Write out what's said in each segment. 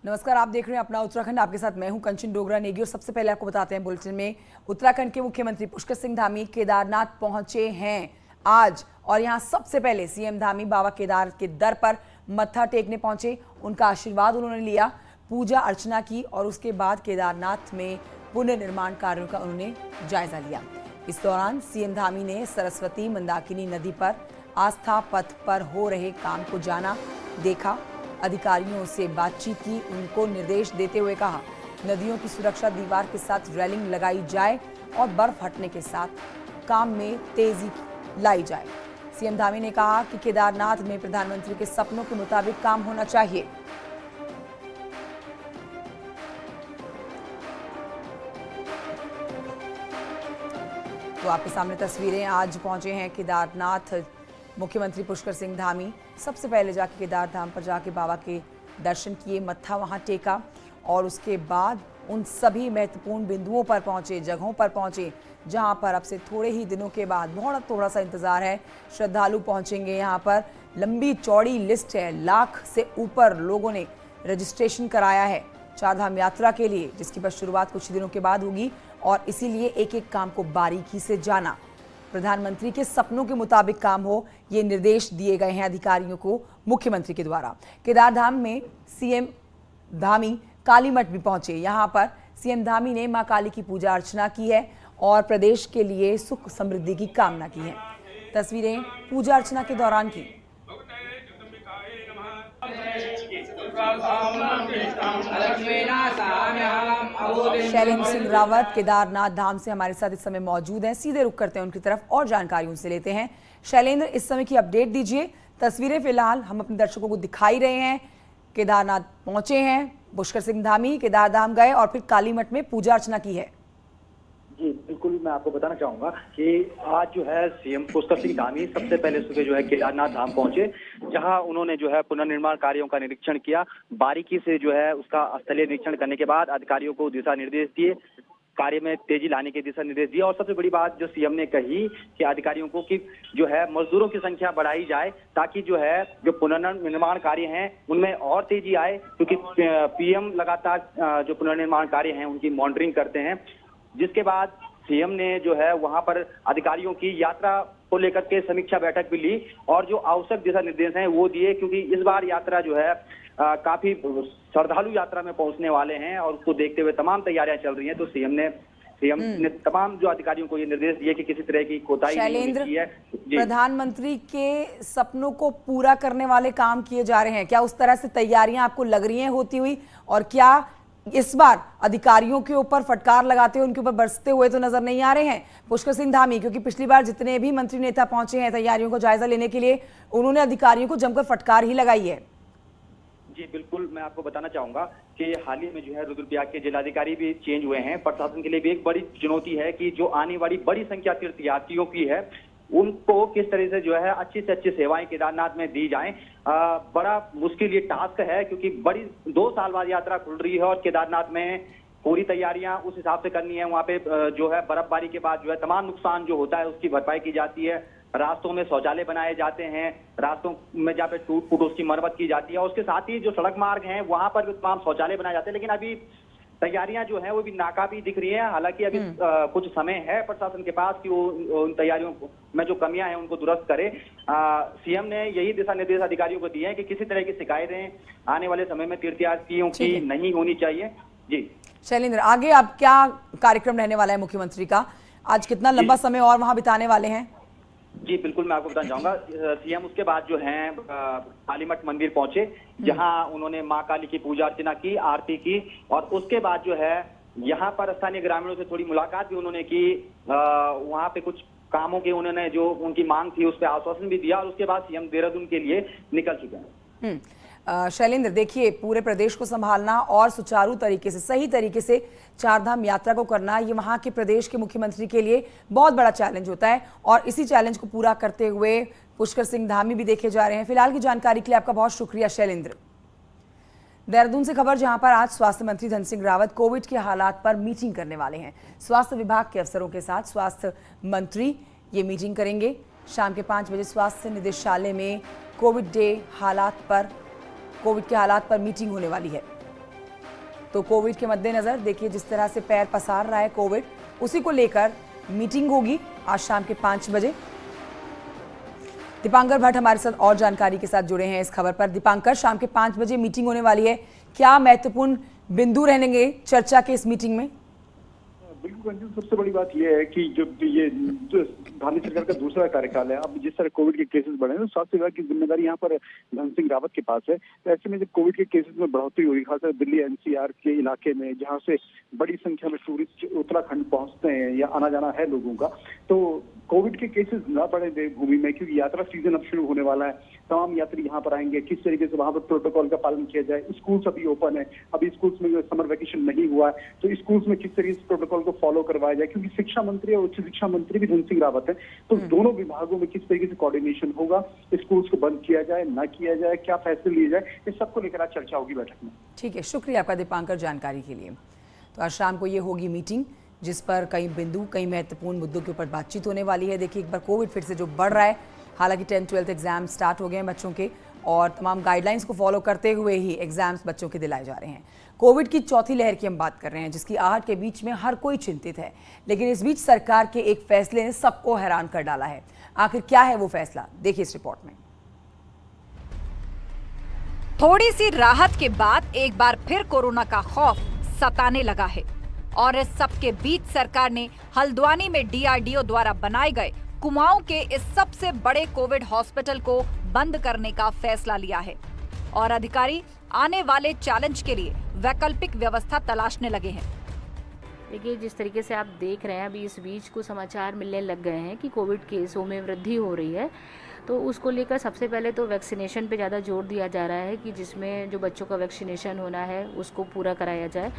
नमस्कार, आप देख रहे हैं अपना उत्तराखंड। आपके साथ मैं हूं कंचन डोगरा नेगी। और सबसे पहले आपको बताते हैं बुलेटिन में, उत्तराखंड के मुख्यमंत्री पुष्कर सिंह धामी केदारनाथ पहुंचे हैं आज। और यहां सबसे पहले सीएम धामी बाबा केदार के दर पर मत्था टेकने पहुंचे। उनका आशीर्वाद उन्होंने लिया, पूजा अर्चना की और उसके बाद केदारनाथ में पुनर्निर्माण कार्यों का उन्होंने जायजा लिया। इस दौरान सीएम धामी ने सरस्वती मंदाकिनी नदी पर आस्था पथ पर हो रहे काम को जाना, देखा, अधिकारियों से बातचीत की, उनको निर्देश देते हुए कहा नदियों की सुरक्षा दीवार के साथ रेलिंग लगाई जाए और बर्फ हटने के साथ काम में तेजी लाई जाए। सीएम धामी ने कहा कि केदारनाथ में प्रधानमंत्री के सपनों के मुताबिक काम होना चाहिए। तो आपके सामने तस्वीरें, आज पहुंचे हैं केदारनाथ मुख्यमंत्री पुष्कर सिंह धामी। सबसे पहले जाके केदार धाम पर जाके बाबा के दर्शन किए, मत्था वहां टेका और उसके बाद उन सभी महत्वपूर्ण बिंदुओं पर पहुंचे, जगहों पर पहुंचे जहां पर अब से थोड़े ही दिनों के बाद थोड़ा सा इंतजार है। श्रद्धालु पहुंचेंगे। यहाँ पर लंबी चौड़ी लिस्ट है, लाख से ऊपर लोगों ने रजिस्ट्रेशन कराया है चारधाम यात्रा के लिए, जिसकी बस शुरुआत कुछ दिनों के बाद होगी। और इसीलिए एक एक काम को बारीकी से जाना, प्रधानमंत्री के सपनों के मुताबिक काम हो, ये निर्देश दिए गए हैं अधिकारियों को मुख्यमंत्री के द्वारा। केदार धाम में सीएम धामी कालीमठ भी पहुंचे। यहां पर सीएम धामी ने मां काली की पूजा अर्चना की है और प्रदेश के लिए सुख समृद्धि की कामना की है। तस्वीरें पूजा अर्चना के दौरान की। शैलेंद्र सिंह रावत केदारनाथ धाम से हमारे साथ इस समय मौजूद हैं। सीधे रुख करते हैं उनकी तरफ और जानकारी उनसे लेते हैं। शैलेंद्र, इस समय की अपडेट दीजिए। तस्वीरें फिलहाल हम अपने दर्शकों को दिखाई रहे हैं। केदारनाथ पहुंचे हैं पुष्कर सिंह धामी, केदार धाम गए और फिर कालीमठ में पूजा अर्चना की है। जी बिल्कुल, मैं आपको बताना चाहूंगा कि आज जो है सीएम पुष्कर सिंह धामी सबसे पहले सुबह जो है केदारनाथ धाम पहुंचे, जहां उन्होंने जो है पुनर्निर्माण कार्यों का निरीक्षण किया। बारीकी से जो है उसका स्थलीय निरीक्षण करने के बाद अधिकारियों को दिशा निर्देश दिए, कार्य में तेजी लाने के दिशा निर्देश दिए। और सबसे बड़ी बात जो सीएम ने कही कि अधिकारियों को कि जो है मजदूरों की संख्या बढ़ाई जाए, ताकि जो है जो पुनर्निर्माण कार्य हैं उनमें और तेजी आए, क्योंकि पीएम लगातार जो पुनर्निर्माण कार्य हैं उनकी मॉनिटरिंग करते हैं। जिसके बाद सीएम ने जो है वहां पर अधिकारियों की यात्रा को लेकर के समीक्षा बैठक भी ली और जो आवश्यक दिशा निर्देश हैं वो दिए, क्योंकि इस बार यात्रा जो है काफी श्रद्धालु यात्रा में पहुंचने वाले हैं और उसको देखते हुए तमाम तैयारियां चल रही हैं। तो सीएम ने तमाम जो अधिकारियों को ये निर्देश दिए कि किसी तरह की कोताही नहीं होनी चाहिए। प्रधानमंत्री के सपनों को पूरा करने वाले काम किए जा रहे हैं, क्या उस तरह से तैयारियां आपको लग रही हैं होती हुई? और क्या इस बार अधिकारियों के ऊपर फटकार लगाते हुए उनके ऊपर बरसते हुए तो नजर नहीं आ रहे हैं पुष्कर सिंह धामी? क्योंकि पिछली बार जितने भी मंत्री नेता पहुंचे हैं तैयारियों को जायजा लेने के लिए, उन्होंने अधिकारियों को जमकर फटकार ही लगाई है। जी बिल्कुल, मैं आपको बताना चाहूंगा कि हाल ही में जो है रुद्रप्रयाग के जिलाधिकारी भी चेंज हुए हैं। प्रशासन के लिए भी एक बड़ी चुनौती है कि जो आने वाली बड़ी संख्या तीर्थयात्रियों की है उनको किस तरह से जो है अच्छी से अच्छी सेवाएं केदारनाथ में दी जाएं। बड़ा मुश्किल ये टास्क है, क्योंकि बड़ी 2 साल बाद यात्रा खुल रही है और केदारनाथ में पूरी तैयारियां उस हिसाब से करनी है। वहाँ पे जो है बर्फबारी के बाद जो है तमाम नुकसान जो होता है उसकी भरपाई की जाती है। रास्तों में शौचालय बनाए जाते हैं, रास्तों में जहाँ पे टूट फूट उसकी मरम्मत की जाती है। और उसके साथ ही जो सड़क मार्ग हैं वहां पर भी तमाम शौचालय बनाए जाते हैं। लेकिन अभी तैयारियां जो है वो भी नाकाफी दिख रही है। हालांकि अभी कुछ समय है प्रशासन के पास कि वो उन तैयारियों में जो कमियां हैं उनको दुरुस्त करे। सीएम ने यही दिशा निर्देश अधिकारियों को दिए हैं कि किसी तरह की शिकायतें आने वाले समय में तीर्थयात्रियों की नहीं होनी चाहिए। जी शैलेंद्र, आगे अब क्या कार्यक्रम रहने वाला है मुख्यमंत्री का? आज कितना लंबा समय और वहां बिताने वाले हैं? जी बिल्कुल, मैं आपको बताना चाहूंगा, सीएम उसके बाद जो है कालीमठ मंदिर पहुंचे, जहां उन्होंने मां काली की पूजा अर्चना की, आरती की और उसके बाद जो है यहाँ पर स्थानीय ग्रामीणों से थोड़ी मुलाकात भी उन्होंने की। वहां पे कुछ कामों के उन्होंने जो उनकी मांग थी उस पर आश्वासन भी दिया और उसके बाद सीएम देहरादून के लिए निकल चुके हैं। शैलेंद्र, देखिए, पूरे प्रदेश को संभालना और सुचारू तरीके से, सही तरीके से चारधाम यात्रा को करना, ये वहां के प्रदेश के मुख्यमंत्री के लिए बहुत बड़ा चैलेंज होता है और इसी चैलेंज को पूरा करते हुए पुष्कर सिंह धामी भी देखे जा रहे हैं। फिलहाल की जानकारी के लिए आपका बहुत शुक्रिया शैलेंद्र। देहरादून से खबर, जहां पर आज स्वास्थ्य मंत्री धन सिंह रावत कोविड के हालात पर मीटिंग करने वाले हैं। स्वास्थ्य विभाग के अफसरों के साथ स्वास्थ्य मंत्री ये मीटिंग करेंगे। शाम के 5 बजे स्वास्थ्य निदेशालय में कोविड के हालात पर मीटिंग होने वाली है। तो कोविड के मद्देनजर देखिए जिस तरह से पैर पसार रहा है कोविड, उसी को लेकर मीटिंग होगी आज शाम के 5 बजे। दीपांकर भट्ट हमारे साथ और जानकारी के साथ जुड़े हैं इस खबर पर। दीपांकर, शाम के 5 बजे मीटिंग होने वाली है, क्या महत्वपूर्ण बिंदु रहेंगे चर्चा के इस मीटिंग में? बिल्कुल रंजन, सबसे बड़ी बात यह है कि जो धामी सरकार का दूसरा कार्यकाल है, अब जिस तरह कोविड के केसेस बढ़े हैं तो स्वास्थ्य विभाग की जिम्मेदारी यहाँ पर धन सिंह रावत के पास है। तो ऐसे में जब कोविड के केसेस में बढ़ोतरी हुई, खासकर दिल्ली एनसीआर के इलाके में जहाँ से बड़ी संख्या में टूरिस्ट उत्तराखंड पहुंचते हैं या आना जाना है लोगों का, तो कोविड के केसेस न बढ़े देवभूमि में, क्योंकि यात्रा सीजन अब शुरू होने वाला है। तमाम यात्री यहाँ पर आएंगे, किस तरीके से वहां पर प्रोटोकॉल का पालन किया जाए। स्कूल्स अभी ओपन है, अभी स्कूल्स में समर वेकेशन नहीं हुआ है, तो स्कूल्स में किस तरीके से प्रोटोकॉल को फॉलो करवाया जाए, क्योंकि शिक्षा मंत्री और उच्च शिक्षा मंत्री भी धन सिंह रावत है। तो दोनों विभागों में किस तरीके से कोऑर्डिनेशन होगा, स्कूल्स को बंद किया जाए ना किया जाए, क्या फैसले लिए जाए, इस सबको लेकर आज चर्चा होगी बैठक में। ठीक है, शुक्रिया आपका दीपांकर जानकारी के लिए। तो आज शाम को ये होगी मीटिंग जिस पर कई बिंदु, कई महत्वपूर्ण मुद्दों के ऊपर बातचीत होने वाली है। देखिए एक बार कोविड फिर से जो बढ़ रहा है, हालांकि 10th 12th एग्जाम स्टार्ट हो गए हैं बच्चों के और तमाम गाइडलाइंस को फॉलो करते हुए ही एग्जाम्स बच्चों के दिलाए जा रहे हैं। कोविड की चौथी लहर की हम बात कर रहे हैं जिसकी आहट के बीच में हर कोई चिंतित है, लेकिन इस बीच सरकार के एक फैसले ने सबको हैरान कर डाला है। आखिर क्या है वो फैसला, देखिए इस रिपोर्ट में। थोड़ी सी राहत के बाद एक बार फिर कोरोना का खौफ सताने लगा है और इस सब के बीच सरकार ने हल्द्वानी में डीआरडीओ द्वारा बनाए गए कुमाऊं के इस सबसे बड़े कोविड हॉस्पिटल को बंद करने का फैसला लिया है और अधिकारी आने वाले चैलेंज के लिए वैकल्पिक व्यवस्था तलाशने लगे हैं। देखिए, जिस तरीके से आप देख रहे हैं अभी इस बीच को समाचार मिलने लग गए हैं कि कोविड केसों में वृद्धि हो रही है, तो उसको लेकर सबसे पहले तो वैक्सीनेशन पे ज़्यादा जोर दिया जा रहा है कि जिसमें जो बच्चों का वैक्सीनेशन होना है उसको पूरा कराया जाए।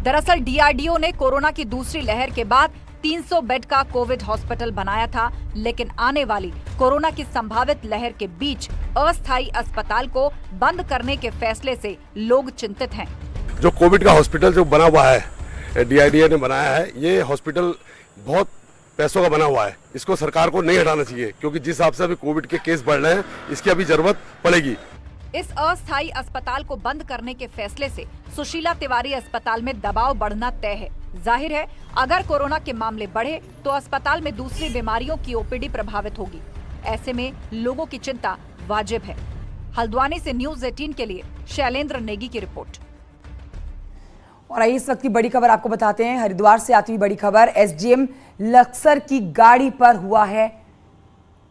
दरअसल डीआरडीओ ने कोरोना की दूसरी लहर के बाद 300 बेड का कोविड हॉस्पिटल बनाया था, लेकिन आने वाली कोरोना की संभावित लहर के बीच अस्थायी अस्पताल को बंद करने के फैसले से लोग चिंतित हैं। जो कोविड का हॉस्पिटल जो बना हुआ है, डीआरडीओ ने बनाया है, ये हॉस्पिटल बहुत पैसों का बना हुआ है, इसको सरकार को नहीं हटाना चाहिए, क्योंकि जिस हिसाब से अभी कोविड के केस बढ़ रहे हैं इसकी अभी जरूरत पड़ेगी। इस अस्थायी अस्पताल को बंद करने के फैसले से सुशीला तिवारी अस्पताल में दबाव बढ़ना तय है। जाहिर है अगर कोरोना के मामले बढ़े तो अस्पताल में दूसरी बीमारियों की ओपीडी प्रभावित होगी। ऐसे में लोगों की चिंता वाजिब है। हल्द्वानी से न्यूज़ 18 के लिए शैलेंद्र नेगी की रिपोर्ट। और आइए इस वक्त की बड़ी खबर आपको बताते हैं। हरिद्वार से आती हुई बड़ी खबर, एसडीएम लक्सर की गाड़ी पर हुआ है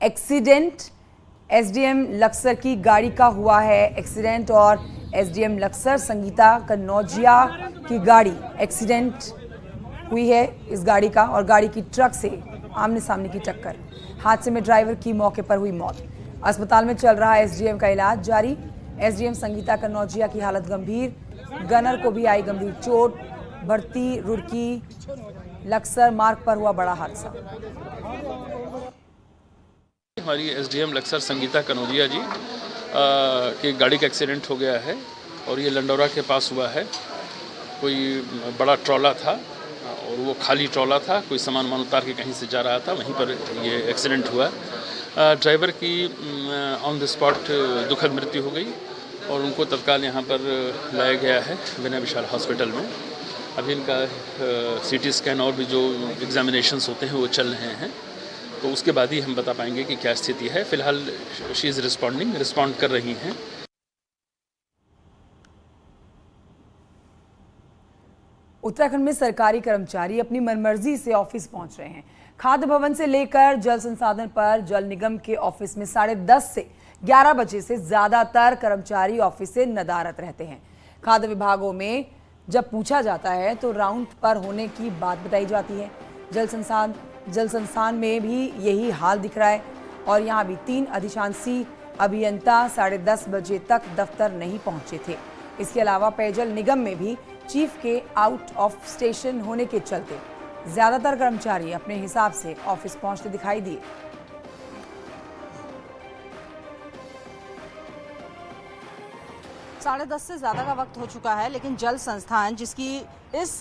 एक्सीडेंट। एसडीएम लक्सर की गाड़ी का हुआ है एक्सीडेंट और एसडीएम लक्सर संगीता कन्नौजिया की गाड़ी एक्सीडेंट हुई है इस गाड़ी का, और गाड़ी की ट्रक से आमने सामने की टक्कर। हादसे में ड्राइवर की मौके पर हुई मौत। अस्पताल में चल रहा एसडीएम का इलाज जारी। एसडीएम संगीता कन्नौजिया की हालत गंभीर, गनर को भी आई गंभीर चोट। भर्ती रुड़की लक्सर मार्ग पर हुआ बड़ा हादसा। हमारी एसडीएम लक्सर संगीता कनौजिया जी की गाड़ी का एक्सीडेंट हो गया है और ये लंडौरा के पास हुआ है। कोई बड़ा ट्रॉला था और वो खाली ट्रॉला था, कोई सामान उतार के कहीं से जा रहा था, वहीं पर ये एक्सीडेंट हुआ। ड्राइवर की ऑन द स्पॉट दुखद मृत्यु हो गई और उनको तत्काल यहाँ पर लाया गया है विनय विशाल हॉस्पिटल में। अभी इनका सीटी स्कैन और भी जो एग्जामिनेशंस होते हैं वो चल रहे हैं, तो उसके बाद ही हम बता पाएंगे कि क्या स्थिति है। फिलहाल शी इज़ रिस्पॉन्ड कर रही हैं। उत्तराखंड में सरकारी कर्मचारी अपनी मनमर्जी से ऑफिस पहुंच रहे हैं। खाद्य भवन से लेकर जल संसाधन पर जल निगम के ऑफिस में 10:30 से 11 बजे से ज्यादातर कर्मचारी ऑफिस से नदारत रहते हैं। खाद्य विभागों में जब पूछा जाता है तो राउंड पर होने की बात बताई जाती है। जल संस्थान में भी यही हाल दिख रहा है और यहाँ भी 3 अधिशांसी अभियंता 10:30 बजे तक दफ्तर नहीं पहुंचे थे। इसके अलावा पेयजल निगम में भी चीफ के आउट ऑफ स्टेशन होने के चलते ज्यादातर कर्मचारी अपने हिसाब से ऑफिस पहुंचते दिखाई दिए। साढ़े 10 से ज़्यादा का वक्त हो चुका है, लेकिन जल संस्थान जिसकी इस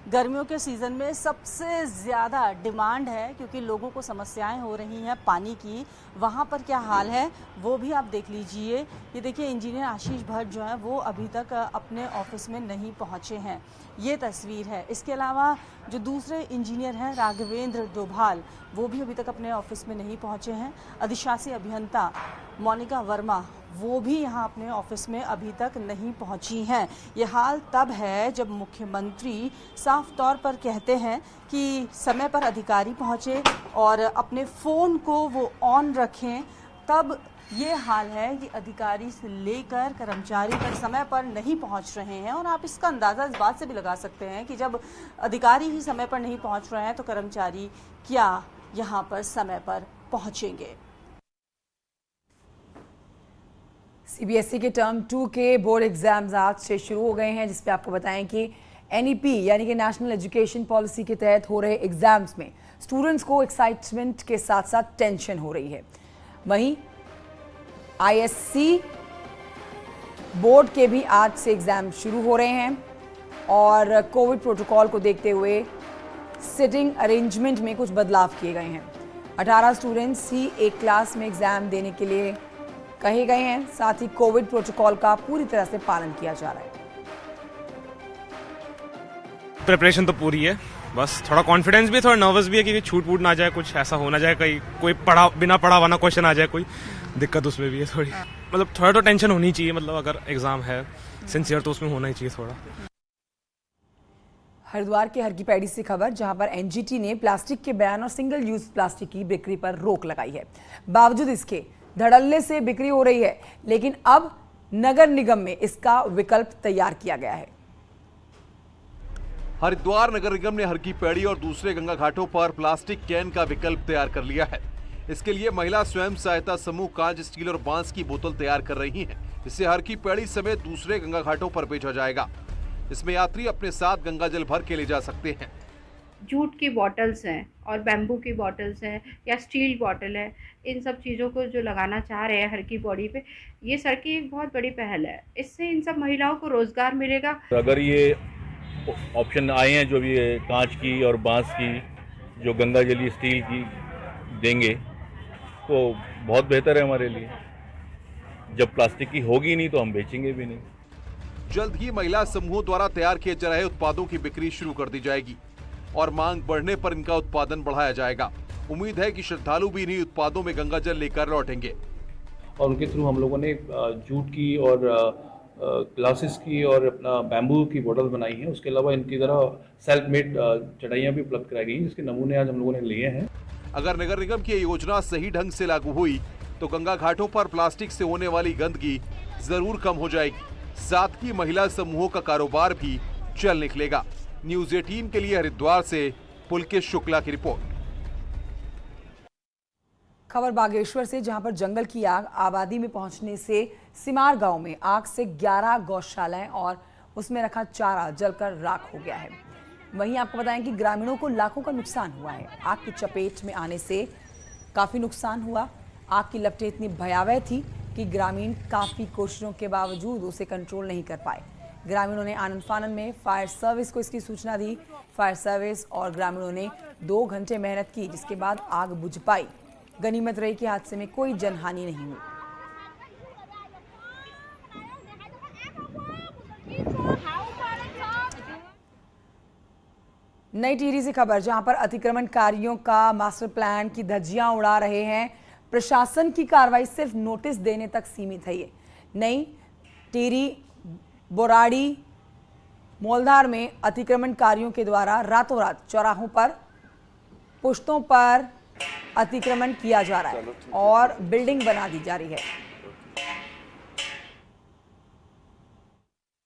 गर्मियों के सीज़न में सबसे ज़्यादा डिमांड है, क्योंकि लोगों को समस्याएं हो रही हैं पानी की। वहाँ पर क्या हाल है वो भी आप देख लीजिए। ये देखिए, इंजीनियर आशीष भट्ट जो है वो अभी तक अपने ऑफिस में नहीं पहुँचे हैं, ये तस्वीर है। इसके अलावा जो दूसरे इंजीनियर हैं राघवेंद्र डोभाल, वो भी अभी तक अपने ऑफिस में नहीं पहुँचे हैं। अधिशासी अभियंता मोनिका वर्मा वो भी यहाँ अपने ऑफिस में अभी तक नहीं पहुँची हैं। ये हाल तब है जब मुख्यमंत्री साफ तौर पर कहते हैं कि समय पर अधिकारी पहुँचे और अपने फ़ोन को वो ऑन रखें, तब ये हाल है कि अधिकारी से लेकर कर्मचारी तक समय पर नहीं पहुंच रहे हैं। और आप इसका अंदाज़ा इस बात से भी लगा सकते हैं कि जब अधिकारी ही समय पर नहीं पहुंच रहे हैं तो कर्मचारी क्या यहाँ पर समय पर पहुंचेंगे। सीबीएसई के टर्म 2 के बोर्ड एग्जाम्स आज से शुरू हो गए हैं, जिसपे आपको बताएं कि एनईपी यानी कि नेशनल एजुकेशन पॉलिसी के तहत हो रहे एग्जाम्स में स्टूडेंट्स को एक्साइटमेंट के साथ साथ टेंशन हो रही है। वहीं आईएससी बोर्ड के भी आज से एग्जाम शुरू हो रहे हैं और कोविड प्रोटोकॉल को देखते हुए सिटिंग अरेंजमेंट में कुछ बदलाव किए गए हैं। 18 स्टूडेंट्स ही एक क्लास में एग्जाम देने के लिए कहे गए हैं। साथ ही कोविड प्रोटोकॉल का पूरी तरह से पालन किया जा रहा है। प्रिपरेशन तो पूरी है, बस थोड़ा कॉन्फिडेंस भी, थोड़ा नर्वस भी है कि छूट वूट ना जाए, कुछ ऐसा हो ना जाए, कहीं कोई बिना पढ़ा हुआ ना क्वेश्चन आ जाए, कोई दिक्कत उसमें भी है थोड़ी। मतलब थोड़ा तो टेंशन होनी चाहिए, मतलब अगर एग्जाम है सिंसियर तो उसमें होना ही चाहिए थोड़ा। हरिद्वार के हरकी पैड़ी से खबर, जहां पर एनजीटी ने प्लास्टिक के बैन और सिंगल यूज प्लास्टिक की बिक्री पर रोक लगाई है। बावजूद इसके धड़ल्ले से बिक्री हो रही है, लेकिन अब नगर निगम में इसका विकल्प तैयार किया गया है। हरिद्वार नगर निगम ने हरकी पैड़ी और दूसरे गंगा घाटों पर प्लास्टिक कैन का विकल्प तैयार कर लिया है। इसके लिए महिला स्वयं सहायता समूह कांच, स्टील और बांस की बोतल तैयार कर रही हैं। इसे हरकी पैड़ी समेत दूसरे गंगा घाटों पर बेचा जाएगा। इसमें यात्री अपने साथ गंगा जल भर के ले जा सकते हैं। जूट की बॉटल्स हैं और बैम्बू की बॉटल्स हैं या स्टील बॉटल है, इन सब चीज़ों को जो लगाना चाह रहे हैं हरकी पौड़ी पे, ये सर की एक बहुत बड़ी पहल है। इससे इन सब महिलाओं को रोजगार मिलेगा। अगर ये ऑप्शन आए हैं जो भी कांच की और बांस की, जो गंगा जली स्टील की देंगे तो बहुत बेहतर है हमारे लिए। जब प्लास्टिक की होगी नहीं तो हम बेचेंगे भी नहीं। जल्द ही महिला समूहों द्वारा तैयार किए जा रहे उत्पादों की बिक्री शुरू कर दी जाएगी और मांग बढ़ने पर इनका उत्पादन बढ़ाया जाएगा। उम्मीद है कि श्रद्धालु भी इन्हीं उत्पादों में गंगा जल लेकर लौटेंगे। और उनके थ्रू हम लोगों ने जूट की और ग्लासेस की और अपना बैम्बू की बोतल बनाई है। उसके अलावा इनकी तरह सेल्फ मेड चटाइयाँ भी उपलब्ध कराई गई, जिसके नमूने आज हम लोगों ने लिए हैं। अगर नगर निगम की योजना सही ढंग से लागू हुई तो गंगा घाटों पर प्लास्टिक से होने वाली गंदगी जरूर कम हो जाएगी। साथ ही महिला समूहों का कारोबार भी चल निकलेगा। न्यूज 18 के लिए हरिद्वार से पुलकेश शुक्ला की रिपोर्ट। खबर बागेश्वर से, जहां पर जंगल की आग आबादी में पहुंचने से सिमार गांव में आग से 11 गौशालाएं और उसमें रखा चारा जलकर राख हो गया है। वहीं आपको बताएं कि ग्रामीणों को लाखों का नुकसान हुआ है। आग की चपेट में आने से काफी नुकसान हुआ। आग की लपटें इतनी भयावह थी कि ग्रामीण काफी कोशिशों के बावजूद उसे कंट्रोल नहीं कर पाए। ग्रामीणों ने आनन फानन में फायर सर्विस को इसकी सूचना दी। फायर सर्विस और ग्रामीणों ने 2 घंटे मेहनत की, जिसके बाद आग बुझ पाई। गनीमत रही कि हादसे में कोई जनहानि नहीं हुई। नई टिहरी से खबर, जहां पर अतिक्रमणकारियों का मास्टर प्लान की धज्जियां उड़ा रहे हैं। प्रशासन की कार्रवाई सिर्फ नोटिस देने तक सीमित है। ये नई टिहरी बोराड़ी मोलधार में अतिक्रमणकारियों के द्वारा रातों रात चौराहों पर, पुश्तों पर अतिक्रमण किया जा रहा है और बिल्डिंग बना दी जा रही है।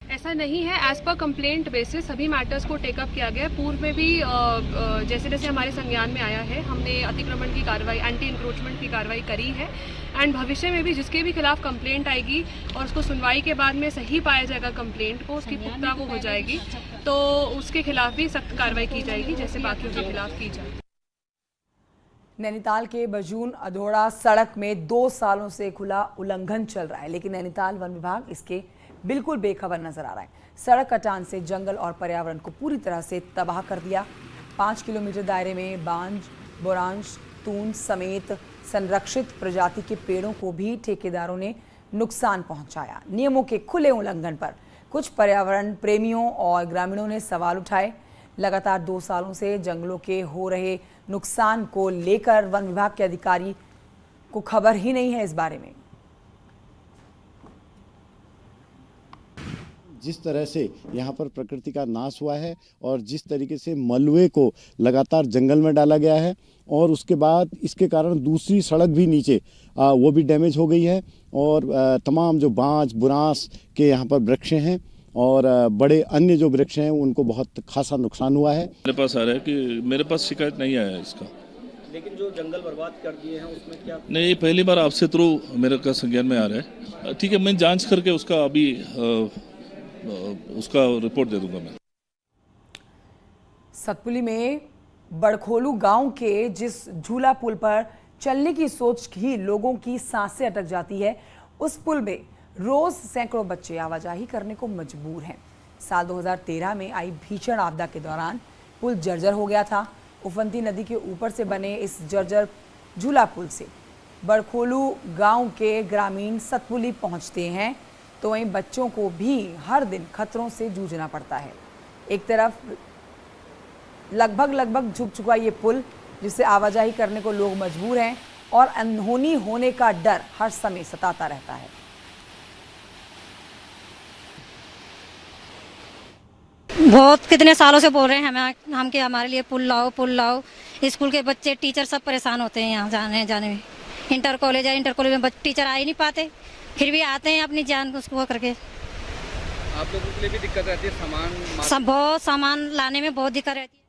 ऐसा नहीं है, एज पर कंप्लेंट बेसिस सभी मैटर्स को टेकअप किया गया है। पूर्व में भी जैसे जैसे हमारे संज्ञान में आया है, हमने अतिक्रमण की कार्रवाई, एंटी इंक्रोचमेंट की कार्रवाई करी है। एंड भविष्य में भी जिसके भी खिलाफ कंप्लेंट आएगी और उसको सुनवाई के बाद में सही पाया जाएगा कंप्लेंट को, उसकी पुख्ता वो हो जाएगी, तो उसके खिलाफ भी सख्त कार्रवाई की जाएगी, जैसे बाकियों के खिलाफ की जाए। नैनीताल के बजून अधोड़ा सड़क में 2 सालों से खुला उल्लंघन चल रहा है, लेकिन नैनीताल वन विभाग इसके बिल्कुल बेखबर नजर आ रहा है। सड़क कटान से जंगल और पर्यावरण को पूरी तरह से तबाह कर दिया। 5 किलोमीटर दायरे में बांज, बोरांश, तून समेत संरक्षित प्रजाति के पेड़ों को भी ठेकेदारों ने नुकसान पहुंचाया। नियमों के खुले उल्लंघन पर कुछ पर्यावरण प्रेमियों और ग्रामीणों ने सवाल उठाए। लगातार 2 सालों से जंगलों के हो रहे नुकसान को लेकर वन विभाग के अधिकारी को खबर ही नहीं है इस बारे में। जिस तरह से यहाँ पर प्रकृति का नाश हुआ है और जिस तरीके से मलबे को लगातार जंगल में डाला गया है और उसके बाद इसके कारण दूसरी सड़क भी नीचे वो भी डैमेज हो गई है और तमाम जो बांज बुरांस के यहाँ पर वृक्ष हैं और बड़े अन्य जो वृक्ष हैं उनको बहुत खासा नुकसान हुआ है। मेरे पास आ रहा है कि मेरे पास शिकायत नहीं आया है इसका, लेकिन जो जंगल बर्बाद कर दिए हैं उसमें क्या? नहीं, ये पहली बार आपसे थ्रू मेरे का संज्ञान में आ रहा है। ठीक है, मैं जांच करके उसका अभी उसका रिपोर्ट दे दूंगा मैं। सतपुली में बड़खोलू गांव के जिस झूला पुल पर चलने की सोच ही लोगों की सांसें अटक जाती है, उस पुल में रोज सैकड़ों बच्चे आवाजाही करने को मजबूर हैं। साल 2013 में आई भीषण आपदा के दौरान पुल जर्जर हो गया था। उफनती नदी के ऊपर से बने इस जर्जर झूला पुल से बड़खोलू गांव के ग्रामीण सतपुली पहुंचते हैं, तो वहीं बच्चों को भी हर दिन खतरों से जूझना पड़ता है। एक तरफ लगभग झुक चुका ये पुल जिससे आवाजाही करने को लोग मजबूर हैं और अनहोनी होने का डर हर समय सताता रहता है। बहुत कितने सालों से बोल रहे हैं हम कि हमारे लिए पुल लाओ। स्कूल के बच्चे टीचर सब परेशान होते हैं यहाँ जाने में। इंटर कॉलेज में टीचर आ ही नहीं पाते, फिर भी आते हैं अपनी जान उसको करके। आप लोगों के लिए भी दिक्कत रहती है? बहुत सामान लाने में बहुत दिक्कत रहती है।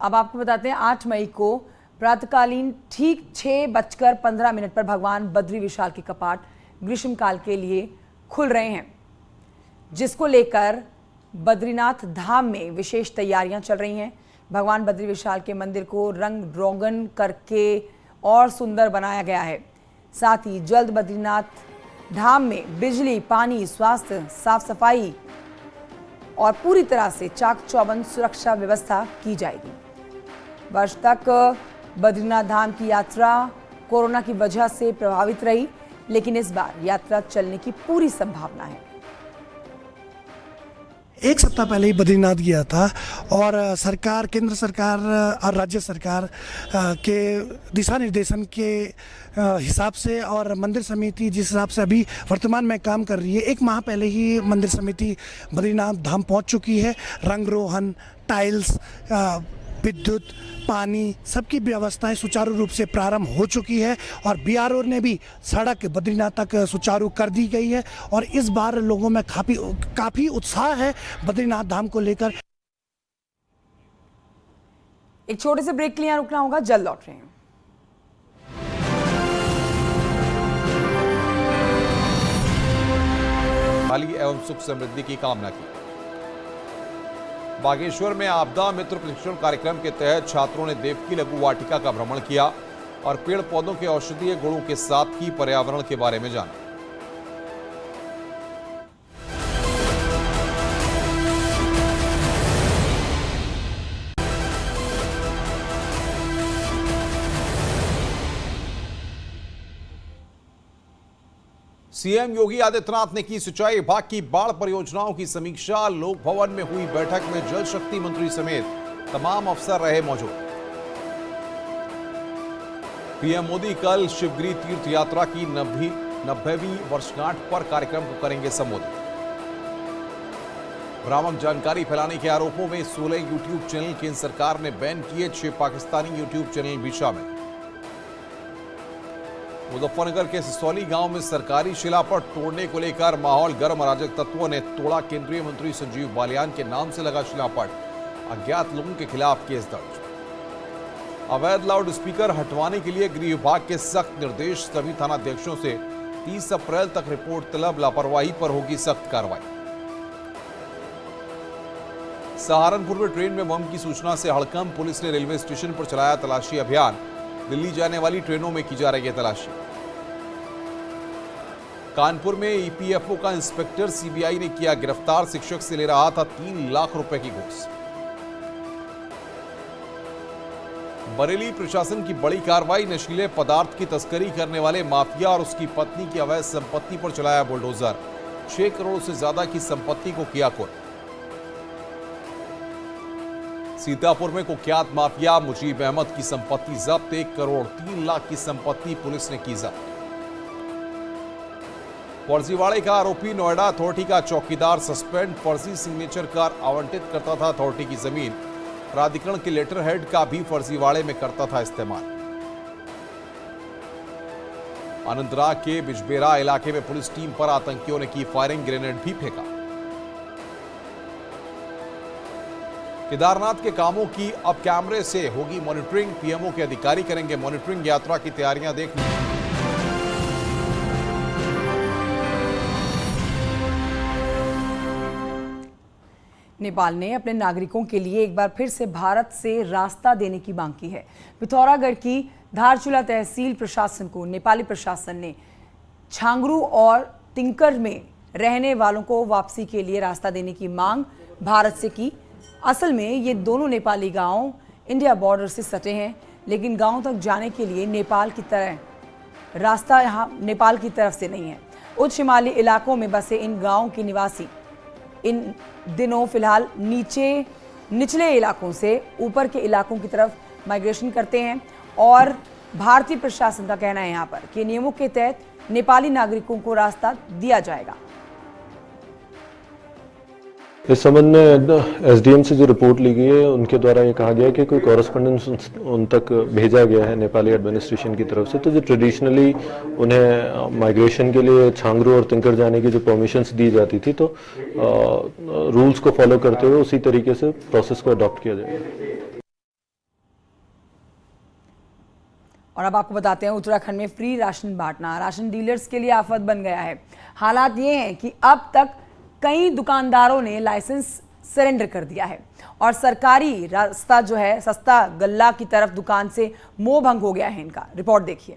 अब आपको बताते हैं 8 मई को प्रातःकालीन ठीक 6:15 पर भगवान बद्री विशाल के कपाट ग्रीष्मकाल के लिए खुल रहे हैं, जिसको लेकर बद्रीनाथ धाम में विशेष तैयारियां चल रही हैं। भगवान बद्री विशाल के मंदिर को रंग रोगन करके और सुंदर बनाया गया है। साथ ही जल्द बद्रीनाथ धाम में बिजली, पानी, स्वास्थ्य, साफ सफाई और पूरी तरह से चाक चौबंद सुरक्षा व्यवस्था की जाएगी। वर्ष तक बद्रीनाथ धाम की यात्रा कोरोना की वजह से प्रभावित रही, लेकिन इस बार यात्रा चलने की पूरी संभावना है। एक सप्ताह पहले ही बद्रीनाथ गया था और सरकार, केंद्र सरकार और राज्य सरकार के दिशा निर्देशन के हिसाब से और मंदिर समिति जिस हिसाब से अभी वर्तमान में काम कर रही है, 1 माह पहले ही मंदिर समिति बद्रीनाथ धाम पहुंच चुकी है। रंग रोहन, टाइल्स, विद्युत, पानी, सबकी व्यवस्थाएं सुचारू रूप से प्रारंभ हो चुकी है और बीआरओ ने भी सड़क बद्रीनाथ तक सुचारू कर दी गई है और इस बार लोगों में काफ़ी उत्साह है बद्रीनाथ धाम को लेकर। एक छोटे से ब्रेक के लिए रुकना होगा, जल्द लौट रहे हैं। खुशहाली एवं सुख समृद्धि की कामना की। बागेश्वर में आपदा मित्र प्रशिक्षण कार्यक्रम के तहत छात्रों ने देवकी लघु वाटिका का भ्रमण किया और पेड़ पौधों के औषधीय गुणों के साथ ही पर्यावरण के बारे में जाना। सीएम योगी आदित्यनाथ ने की सिंचाई विभाग की बाढ़ परियोजनाओं की समीक्षा। लोक भवन में हुई बैठक में जल शक्ति मंत्री समेत तमाम अफसर रहे मौजूद। पीएम मोदी कल शिवगिरी तीर्थ यात्रा की 90वीं वर्षगांठ पर कार्यक्रम को करेंगे संबोधित। भ्रामक जानकारी फैलाने के आरोपों में 16 यूट्यूब चैनल केंद्र सरकार ने बैन किए, 6 पाकिस्तानी यूट्यूब चैनल भी शामिल। मुजफ्फरनगर के सिसौली गांव में सरकारी शिलापट तोड़ने को लेकर माहौल गर्म। अराजक तत्वों ने तोड़ा केंद्रीय मंत्री संजीव बालियान के नाम से लगा शिलापट। अज्ञात लोगों के खिलाफ केस दर्ज। अवैध लाउड स्पीकर हटवाने के लिए गृह विभाग के सख्त निर्देश। सभी थानाध्यक्षों से 30 अप्रैल तक रिपोर्ट तलब। लापरवाही पर होगी सख्त कार्रवाई। सहारनपुर में ट्रेन में बम की सूचना से हड़कंप। पुलिस ने रेलवे स्टेशन पर चलाया तलाशी अभियान। दिल्ली जाने वाली ट्रेनों में की जा रही है तलाशी। कानपुर में ईपीएफओ का इंस्पेक्टर सीबीआई ने किया गिरफ्तार, शिक्षक से ले रहा था 3 लाख रुपए की घूस। बरेली प्रशासन की बड़ी कार्रवाई, नशीले पदार्थ की तस्करी करने वाले माफिया और उसकी पत्नी की अवैध संपत्ति पर चलाया बुलडोजर। 6 करोड़ से ज्यादा की संपत्ति को किया कुर्क। सीतापुर में कुख्यात माफिया मुजीब अहमद की संपत्ति जब्त, 1 करोड़ 3 लाख की संपत्ति पुलिस ने की जब्त। फर्जीवाड़े का आरोपी नोएडा अथॉरिटी का चौकीदार सस्पेंड, फर्जी सिग्नेचर कार आवंटित करता था अथॉरिटी की जमीन, प्राधिकरण के लेटर हेड का भी फर्जीवाड़े में करता था इस्तेमाल। अनंतनाग के बिजबेरा इलाके में पुलिस टीम पर आतंकियों ने की फायरिंग, ग्रेनेड भी फेंका। केदारनाथ के कामों की अब कैमरे से होगी मॉनिटरिंग, पीएमओ के अधिकारी करेंगे मॉनिटरिंग। यात्रा की तैयारियां देखनी। नेपाल ने अपने नागरिकों के लिए एक बार फिर से भारत से रास्ता देने की मांग की है। पिथौरागढ़ की धारचूला तहसील प्रशासन को नेपाली प्रशासन ने छांगरू और तिंकर में रहने वालों को वापसी के लिए रास्ता देने की मांग भारत से की। असल में ये दोनों नेपाली गांव इंडिया बॉर्डर से सटे हैं, लेकिन गांव तक जाने के लिए नेपाल की तरह रास्ता यहाँ नेपाल की तरफ से नहीं है। उच्च हिमालयी इलाकों में बसे इन गाँव के निवासी इन दिनों फिलहाल निचले इलाकों से ऊपर के इलाकों की तरफ माइग्रेशन करते हैं और भारतीय प्रशासन का कहना है यहाँ पर कि नियमों के तहत नेपाली नागरिकों को रास्ता दिया जाएगा। इस संबंध में एसडीएम से जो रिपोर्ट ली गई है उनके द्वारा ये कहा गया है कि कोई कॉरेस्पॉन्डेंस उन तक भेजा गया है नेपाली एडमिनिस्ट्रेशन की तरफ से। तो जो ट्रेडिशनली उन्हें माइग्रेशन के लिए छांगरू और तिंकर जाने की जो परमिशंस दी जाती थी, तो रूल्स को फॉलो करते हुए उसी तरीके से प्रोसेस को अडॉप्ट किया जाएगा। और अब आपको बताते हैं, उत्तराखंड में फ्री राशन बांटना राशन डीलर्स के लिए आफत बन गया है। हालात ये हैं कि अब तक कई दुकानदारों ने लाइसेंस सरेंडर कर दिया है और सरकारी रास्ता जो है सस्ता गल्ला की तरफ दुकान से मोह भंग हो गया है इनका। रिपोर्ट देखिए।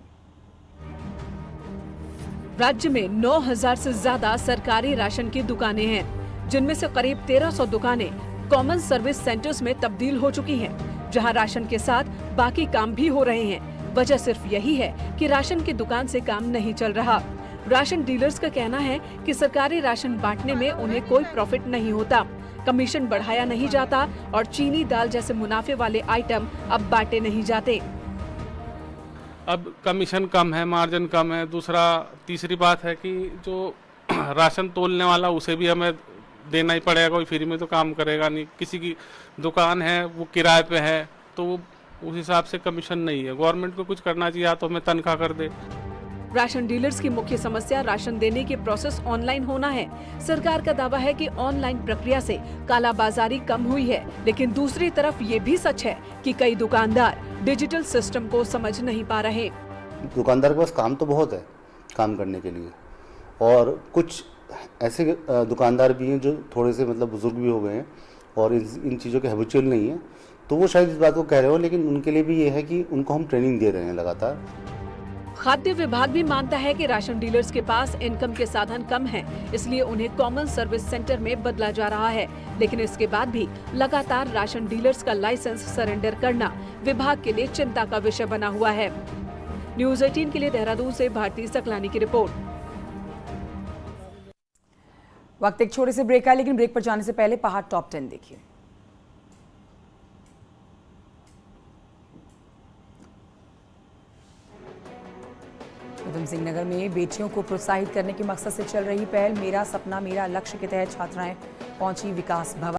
राज्य में 9000 से ज्यादा सरकारी राशन की दुकानें हैं, जिनमें से करीब 1300 दुकानें कॉमन सर्विस सेंटर्स में तब्दील हो चुकी हैं, जहां राशन के साथ बाकी काम भी हो रहे हैं। वजह सिर्फ यही है कि राशन की दुकान से काम नहीं चल रहा। राशन डीलर्स का कहना है कि सरकारी राशन बांटने में उन्हें कोई प्रॉफिट नहीं होता, कमीशन बढ़ाया नहीं जाता और चीनी दाल जैसे मुनाफे वाले आइटम अब बांटे नहीं जाते। अब कमीशन कम है, मार्जिन कम है। तीसरी बात है कि जो राशन तोलने वाला उसे भी हमें देना ही पड़ेगा, कोई फ्री में तो काम करेगा नहीं। किसी की दुकान है वो किराए पे है तो वो उस हिसाब से कमीशन नहीं है। गवर्नमेंट को कुछ करना चाहिए तो हमें तनख्वाह कर दे। राशन डीलर्स की मुख्य समस्या राशन देने की प्रोसेस ऑनलाइन होना है। सरकार का दावा है कि ऑनलाइन प्रक्रिया से कालाबाजारी कम हुई है, लेकिन दूसरी तरफ ये भी सच है कि कई दुकानदार डिजिटल सिस्टम को समझ नहीं पा रहे। दुकानदार के पास काम तो बहुत है काम करने के लिए, और कुछ ऐसे दुकानदार भी हैं जो थोड़े से बुजुर्ग भी हो गए हैं और इन चीज़ों के हैबिचुअल नहीं है, तो वो शायद इस बात को कह रहे हो, लेकिन उनके लिए भी ये है कि उनको हम ट्रेनिंग दे रहे हैं लगातार। खाद्य विभाग भी मानता है कि राशन डीलर्स के पास इनकम के साधन कम हैं, इसलिए उन्हें कॉमन सर्विस सेंटर में बदला जा रहा है। लेकिन इसके बाद भी लगातार राशन डीलर्स का लाइसेंस सरेंडर करना विभाग के लिए चिंता का विषय बना हुआ है। न्यूज़ 18 के लिए देहरादून से भारती सकलानी की रिपोर्ट। वक्त एक छोटे से ब्रेक है, लेकिन ब्रेक पर जाने से पहले पहाड़ टॉप 10 देखिए। उधम सिंह नगर में बेटियों को प्रोत्साहित करने के मकसद से चल रही पहल मेरा सपना मेरा लक्ष्य के तहत छात्राएं पहुंची विकास भवन।